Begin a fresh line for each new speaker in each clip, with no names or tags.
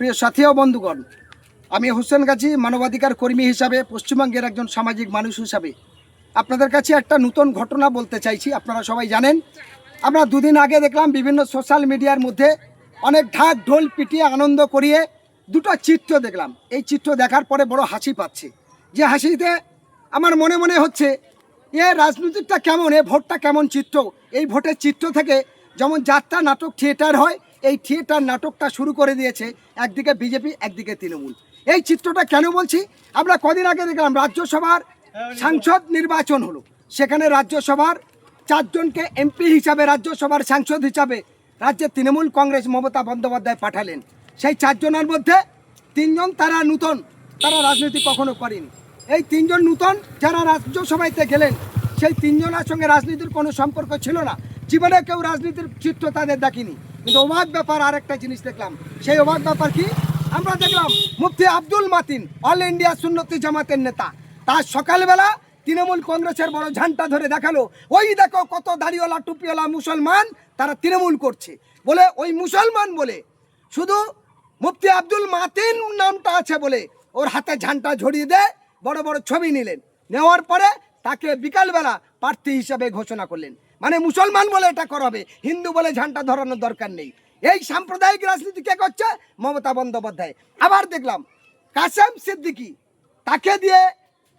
প্রিয় সাথী ও বন্ধুগণ, আমি হোসেন গাজী মানবাধিকার কর্মী হিসাবে পশ্চিমবঙ্গের একজন সামাজিক মানুষ হিসাবে আপনাদের কাছে একটা নতুন ঘটনা বলতে চাইছি। আপনারা সবাই জানেন, আমরা দুদিন আগে দেখলাম বিভিন্ন সোশ্যাল মিডিয়ার মধ্যে অনেক ঢাক ঢোল পিটিয়ে আনন্দ করিয়ে দুটো চিত্র দেখলাম। এই চিত্র দেখার পরে বড় হাসি পাচ্ছে। যে হাসিতে আমার মনে মনে হচ্ছে, এ রাজনীতিটা কেমন, এ ভোটটা কেমন চিত্র। এই ভোটের চিত্র থেকে যেমন যাত্রা নাটক থিয়েটার হয়, এই থিয়েটার নাটকটা শুরু করে দিয়েছে একদিকে বিজেপি, একদিকে তৃণমূল। এই চিত্রটা কেন বলছি, আমরা কদিন আগে দেখলাম রাজ্যসভার সাংসদ নির্বাচন হলো। সেখানে রাজ্যসভার 4 জনকে এমপি হিসাবে, রাজ্যসভার সাংসদ হিসাবে রাজ্যের তৃণমূল কংগ্রেস মমতা বন্দ্যোপাধ্যায় পাঠালেন। সেই 4 জনের মধ্যে 3 জন তারা নূতন, তারা রাজনীতি কখনো করেনি। এই 3 জন নূতন যারা রাজ্যসভাতে গেলেন, সেই 3 জনের সঙ্গে রাজনীতির কোনো সম্পর্ক ছিল না। জীবনে কেউ রাজনীতির চিত্র তাদের দেখিনি। কিন্তু অবাক ব্যাপার আরেকটা জিনিস দেখলাম। সেই অবাক ব্যাপার কি, আমরা দেখলাম মুফতি আব্দুল মাতিন, অল ইন্ডিয়া সুন্নতি জামাতের নেতা, তার সকালবেলা তৃণমূল কংগ্রেসের বড় ঝান্ডা ধরে দেখালো, ওই দেখো কত দাড়িওয়ালা টুপিওয়ালা মুসলমান তারা তৃণমূল করছে। বলে ওই মুসলমান বলে শুধু মুফতি আব্দুল মাতিন নামটা আছে বলে ওর হাতে ঝান্ডা ঝরিয়ে দেয়, বড় বড় ছবি নিলেন। নেওয়ার পরে তাকে বিকালবেলা প্রার্থী হিসাবে ঘোষণা করলেন। মানে মুসলমান বলে এটা করাবে, হিন্দু বলে ঝান্ডা ধরানোর দরকার নেই। এই সাম্প্রদায়িক রাজনীতি কে করছে? মমতা বন্দ্যোপাধ্যায়। আবার দেখলাম কাসেম সিদ্দিকী, তাকে দিয়ে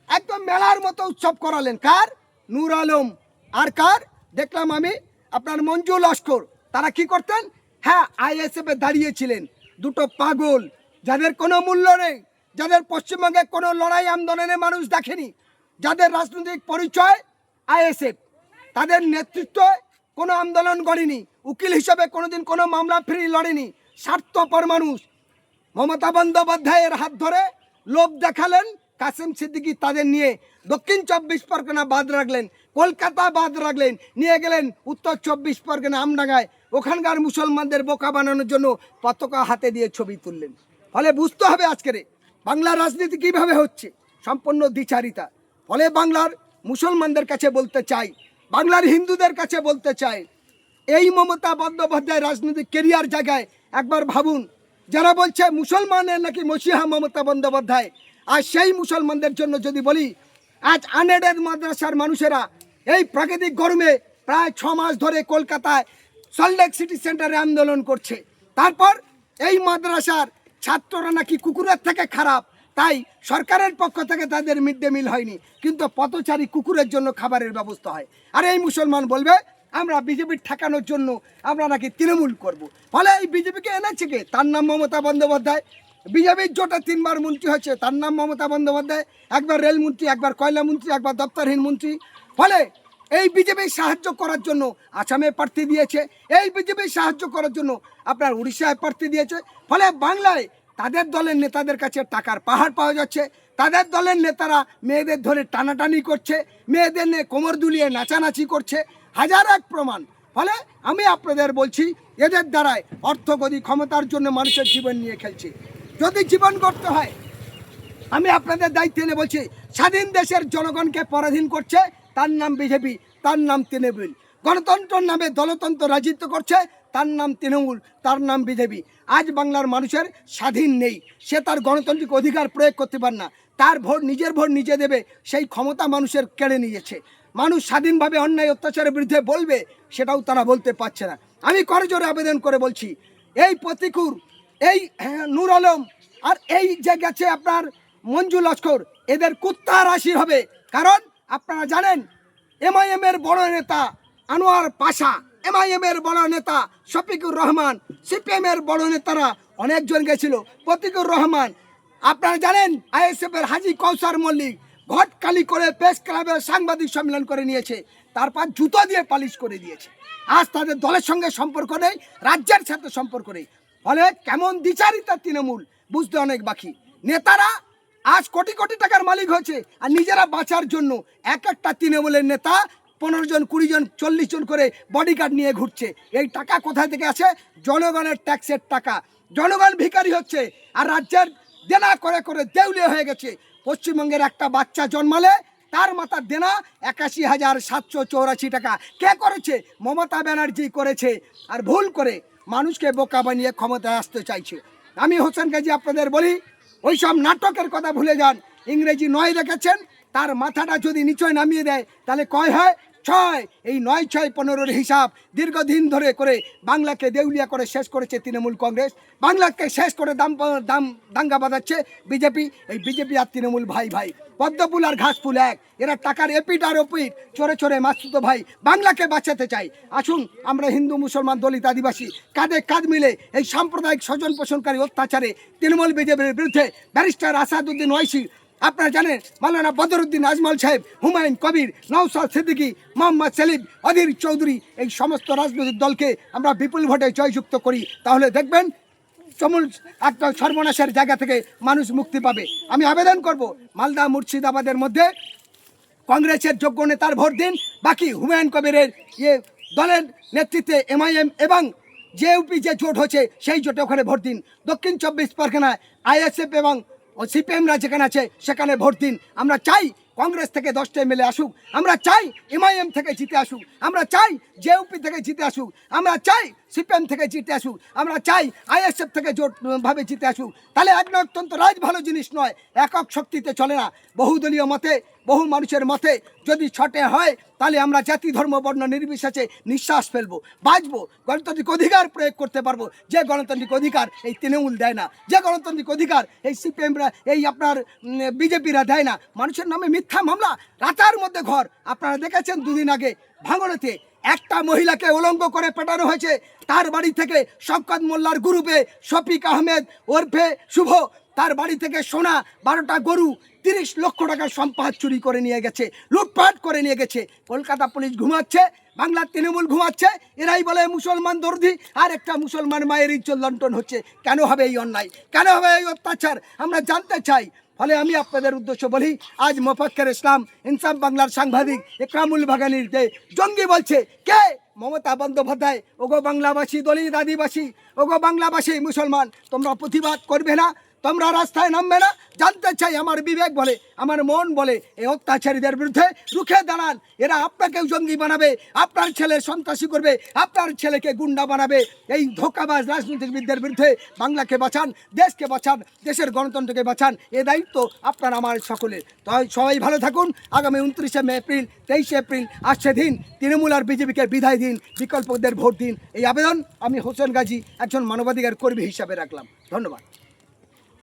একদম মেলার মতো উৎসব করালেন। কার? নূর আলম। আর কার দেখলাম আমি, আপনার মঞ্জু লস্কর। তারা কি করতেন? হ্যাঁ, আইএসএফ এ দাঁড়িয়েছিলেন। দুটো পাগল, যাদের কোনো মূল্য নেই, যাদের পশ্চিমবঙ্গে কোনো লড়াই আন্দোলনে মানুষ দেখেনি, যাদের রাজনৈতিক পরিচয় আইএসএফ, তাদের নেতৃত্বে কোনো আন্দোলন করেনি, উকিল হিসেবে কোনোদিন কোনো মামলা ফ্রি লড়েনি, স্বার্থপর মানুষ। মমতা বন্দ্যোপাধ্যায়ের হাত ধরে লোভ দেখালেন কাসেম সিদ্দিকী, তাদের নিয়ে দক্ষিণ 24 পরগনা বাদ রাখলেন, কলকাতা বাদ রাখলেন, নিয়ে গেলেন উত্তর 24 পরগনা আমডাঙ্গায়। ওখানকার মুসলমানদের বোকা বানানোর জন্য পতাকা হাতে দিয়ে ছবি তুললেন। ফলে বুঝতে হবে আজকের বাংলার রাজনীতি কীভাবে হচ্ছে, সম্পূর্ণ দ্বিচারিতা। ফলে বাংলার মুসলমানদের কাছে বলতে চাই, বাংলার হিন্দুদের কাছে বলতে চাই, এই মমতা বন্দ্যোপাধ্যায় রাজনৈতিক কেরিয়ার জায়গায় একবার ভাবুন। যারা বলছে মুসলমানের নাকি মসিহা মমতা বন্দ্যোপাধ্যায়, আর সেই মুসলমানদের জন্য যদি বলি, আজ আনএডেড মাদ্রাসার মানুষেরা এই প্রাকৃতিক গরমে প্রায় 6 মাস ধরে কলকাতায় সল্টলেক সিটি সেন্টারে আন্দোলন করছে। তারপর এই মাদ্রাসার ছাত্ররা নাকি কুকুরের থেকে খারাপ, তাই সরকারের পক্ষ থেকে তাদের মিড ডে মিল হয়নি, কিন্তু পথচারী কুকুরের জন্য খাবারের ব্যবস্থা হয়। আর এই মুসলমান বলবে আমরা বিজেপির ঠেকানোর জন্য আমরা নাকি তৃণমূল করব। ফলে এই বিজেপিকে এনেছে কে? তার নাম মমতা বন্দ্যোপাধ্যায়। বিজেপির জোটে 3 বার মন্ত্রী হয়েছে, তার নাম মমতা বন্দ্যোপাধ্যায়। একবার রেলমন্ত্রী, একবার কয়লা মন্ত্রী, একবার দপ্তরহীন মন্ত্রী। ফলে এই বিজেপি সাহায্য করার জন্য আসামে প্রার্থী দিয়েছে, এই বিজেপি সাহায্য করার জন্য আপনার উড়িষ্যায় প্রার্থী দিয়েছে। ফলে বাংলায় তাদের দলের নেতাদের কাছে টাকার পাহাড় পাওয়া যাচ্ছে। তাদের দলের নেতারা মেয়েদের ধরে টানাটানি করছে, মেয়েদের নিয়ে কোমর দুলিয়ে নাচানাচি করছে, হাজার এক প্রমাণ। ফলে আমি আপনাদের বলছি, এদের দ্বারায় অর্থগতি ক্ষমতার জন্য মানুষের জীবন নিয়ে খেলছে। যদি জীবন গড়তে হয়, আমি আপনাদের দায়িত্ব এনে বলছি, স্বাধীন দেশের জনগণকে পরাধীন করছে, তার নাম বিজেপি, তার নাম তৃণমূল। গণতন্ত্রের নামে দলতন্ত্র রাজত্ব করছে, তার নাম তৃণমূল, তার নাম বিজেপি। আজ বাংলার মানুষের স্বাধীন নেই, সে তার গণতান্ত্রিক অধিকার প্রয়োগ করতে পারে না, তার ভোট নিজের ভোট নিজে দেবে সেই ক্ষমতা মানুষের কেড়ে নিয়েছে। মানুষ স্বাধীনভাবে অন্যায় অত্যাচারের বিরুদ্ধে বলবে, সেটাও তারা বলতে পারছে না। আমি করজোরে আবেদন করে বলছি, এই প্রতিকুর, এই নূর আলম, আর এই যে গেছে আপনার মঞ্জু লস্কর, এদের কুত্তার রাশি হবে। কারণ আপনারা জানেন, এমআইএম এর বড় নেতা আনোয়ার পাশা, এমআইএম এর বড় নেতা শফিকুর রহমান, সিপিএম এর বড় নেতারা অনেকজন গেছিল, প্রতিকুর রহমান। আপনারা জানেন আইএসএফ এর হাজি কৌসার মল্লিক ঘটকালি করে প্রেস ক্লাবের সাংবাদিক সম্মেলন করে নিয়েছে, তারপর জুতো দিয়ে পালিশ করে দিয়েছে। আজ তাদের দলের সঙ্গে সম্পর্ক নেই, রাজ্যের সাথে সম্পর্ক নেই। ফলে কেমন দ্বিচারিতা তৃণমূল বুঝতে অনেক বাকি। নেতারা আজ কোটি কোটি টাকার মালিক হয়েছে, আর নিজেরা বাঁচার জন্য এক একটা তৃণমূলের নেতা 15 জন, 20 জন, 40 জন করে বডিগার্ড নিয়ে ঘুরছে। এই টাকা কোথায় থেকে আসে? জনগণের ট্যাক্সের টাকা। জনগণ ভিখারি হচ্ছে, আর রাজ্যের দেনা করে করে দেউলিয়া হয়ে গেছে। পশ্চিমবঙ্গের একটা বাচ্চা জন্মালে তার মাথার দেনা 81,784 টাকা। কে করেছে? মমতা ব্যানার্জি করেছে। আর ভুল করে মানুষকে বোকা বানিয়ে ক্ষমতায় আসতে চাইছে। আমি হোসেন গাজী আপনাদের বলি, ওই সব নাটকের কথা ভুলে যান। ইংরেজি 9 দেখেছেন, তার মাথাটা যদি নিচয় নামিয়ে দেয় তাহলে কয় হয় 6। এই 9 6 15-র হিসাব দীর্ঘদিন ধরে করে বাংলাকে দেউলিয়া করে শেষ করেছে তৃণমূল কংগ্রেস। বাংলাকে শেষ করে দাঙ্গা বাঁধাচ্ছে বিজেপি। এই বিজেপি আর তৃণমূল ভাই ভাই, পদ্মফুল আর ঘাসফুল এক। এরা টাকার এপিট আর ওপিট, চোরে চোরে মাসুতো ভাই। বাংলাকে বাঁচাতে চাই। আসুন আমরা হিন্দু মুসলমান দলিত আদিবাসী কাঁধে কাঁধ মিলে এই সাম্প্রদায়িক স্বজন পোষণকারী অত্যাচারে তৃণমূল বিজেপির বিরুদ্ধে ব্যারিস্টার আসাদুদ্দিন ওয়াইসি, আপনারা জানেন মাওলানা বদরুদ্দিন আজমল সাহেব, হুমায়ুন কবির, নওশাদ সিদ্দিকী, মোহাম্মদ সেলিম, অধীর চৌধুরী, এই সমস্ত রাজনৈতিক দলকে আমরা বিপুল ভোটে জয়যুক্ত করি, তাহলে দেখবেন সমূল একটা সর্বনাশের জায়গা থেকে মানুষ মুক্তি পাবে। আমি আবেদন করব, মালদা মুর্শিদাবাদের মধ্যে কংগ্রেসের যোগ্য নেতার ভোট দিন। বাকি হুমায়ুন কবিরের দলের নেতৃত্বে MIM এবং জেইউপি যে জোট হচ্ছে সেই জোটে ওখানে ভোট দিন। দক্ষিণ 24 পরগনায় ISF এবং CPMরা যেখানে আছে সেখানে ভোট দিন। আমরা চাই কংগ্রেস থেকে 10টা MLA আসুক, আমরা চাই MIM থেকে জিতে আসুক, আমরা চাই জেইউপি থেকে জিতে আসুক, আমরা চাই CPM থেকে জিতে আসুক, আমরা চাই ISF থেকে জোটভাবে জিতে আসুক। তাহলে একনায়কতন্ত্র রাজ ভালো জিনিস নয়, একক শক্তিতে চলে না। বহুদলীয় মতে, বহু মানুষের মতে যদি ছটে হয় তাহলে আমরা জাতি ধর্ম বর্ণ নির্বিশেষে নিঃশ্বাস ফেলবো, বাঁচবো, গণতান্ত্রিক অধিকার প্রয়োগ করতে পারবো। যে গণতান্ত্রিক অধিকার এই তৃণমূল দেয় না, যে গণতান্ত্রিক অধিকার এই CPMরা, এই আপনার বিজেপিরা দেয় না। মানুষের নামে মিথ্যা মামলা, রাতার মধ্যে ঘর। আপনারা দেখেছেন দুদিন আগে ভাঙড়েতে একটা মহিলাকে উলঙ্গ করে পেটানো হয়েছে। তার বাড়ি থেকে শওকত মোল্লার গ্রুপে শফিক আহমেদ ওরফে শুভ, তার বাড়ি থেকে সোনা, 12টা গরু, 30 লক্ষ টাকার সম্পদ চুরি করে নিয়ে গেছে, লুটপাট করে নিয়ে গেছে। কলকাতা পুলিশ ঘুমাচ্ছে, বাংলার তৃণমূল ঘুমাচ্ছে। এরাই বলে মুসলমান দর্দি, আর একটা মুসলমান মায়ের ইজ্জত লণ্ঠন হচ্ছে। কেন হবে এই অন্যায়? কেন হবে এই অত্যাচার? আমরা জানতে চাই। ফলে আমি আপনাদের উদ্দেশ্য বলি, আজ মোফাক্কের ইসলাম ইনসাফ বাংলার সাংবাদিক একরামুল বাগানির যে জঙ্গি বলছে কে? মমতা বন্দ্যোপাধ্যায়। ওগো বাংলাভাষী দলিত আদিবাসী, ওগো বাংলাভাষী মুসলমান, তোমরা প্রতিবাদ করবে না? তোমরা রাস্তায় নামবে না? জানতে চাই। আমার বিবেক বলে, আমার মন বলে, এই অত্যাচারীদের বিরুদ্ধে রুখে দাঁড়ান। এরা আপনাকেও জঙ্গি বানাবে, আপনার ছেলে সন্ত্রাসী করবে, আপনার ছেলেকে গুন্ডা বানাবে। এই ধোঁকাবাজ রাজনীতিবিদদের বিরুদ্ধে বাংলাকে বাঁচান, দেশকে বাঁচান, দেশের গণতন্ত্রকে বাঁচান। এ দায়িত্ব আপনার আমার সকলের। তাই সবাই ভালো থাকুন। আগামী 29 এপ্রিল, 23 এপ্রিল আসছে দিন, তৃণমূল আর বিজেপিকে বিদায় দিন, বিকল্পদের ভোট দিন। এই আবেদন আমি হোসেন গাজী একজন মানবাধিকার কর্মী হিসাবে রাখলাম। ধন্যবাদ।